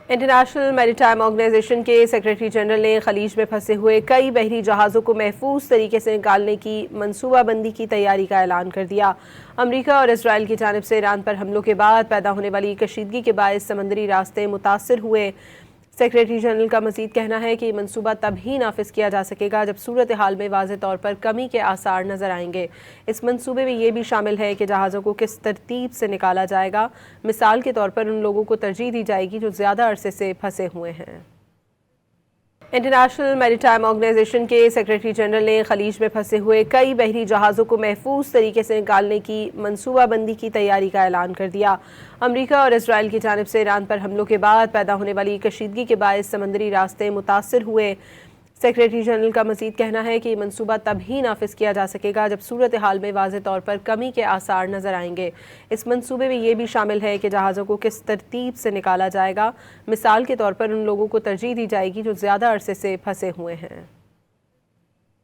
International maritime organization کے secretary general نے خلیج میں پھنسے ہوئے کئی بحری جہازوں کو محفوظ طریقے سے نکالنے کی منصوبہ بندی کی تیاری کا اعلان کر دیا۔ امریکہ اور اسرائیل کی جانب سے ایران پر حملوں کے بعد پیدا ہونے والی کشیدگی کے باعث سمندری راستے متاثر ہوئے۔ سیکریٹری جنرل کا مزید کہنا ہے کہ یہ منصوبہ تب ہی نافذ کیا جا سکے گا جب صورتحال میں واضح طور پر کمی کے آثار نظر آئیں گے۔ اس منصوبے میں یہ بھی شامل ہے کہ جہازوں کو کس ترتیب سے نکالا جائے گا۔ مثال کے طور پر ان لوگوں کو ترجیح دی جائے گی جو زیادہ عرصے سے پھنسے ہوئے ہیں۔ انٹرنیشنل میریٹائم آرگنائزیشن کے سیکریٹری جنرل نے خلیج میں پھنسے ہوئے کئی بحری جہازوں کو محفوظ طریقے سے نکالنے کی منصوبہ بندی کی تیاری کا اعلان کر دیا۔ امریکہ اور اسرائیل کی جانب سے ایران پر حملوں کے بعد پیدا ہونے والی کشیدگی کے باعث سمندری راستے متاثر ہوئے۔ سیکریٹری جنرل کا مزید کہنا ہے کہ یہ منصوبہ تب ہی نافذ کیا جا سکے گا جب صورتحال میں واضح طور پر کمی کے آثار نظر آئیں گے۔ اس منصوبے میں یہ بھی شامل ہے کہ جہازوں کو کس ترتیب سے نکالا جائے گا۔ مثال کے طور پر ان لوگوں کو ترجیح دی جائے گی جو زیادہ عرصے سے پھنسے ہوئے ہیں۔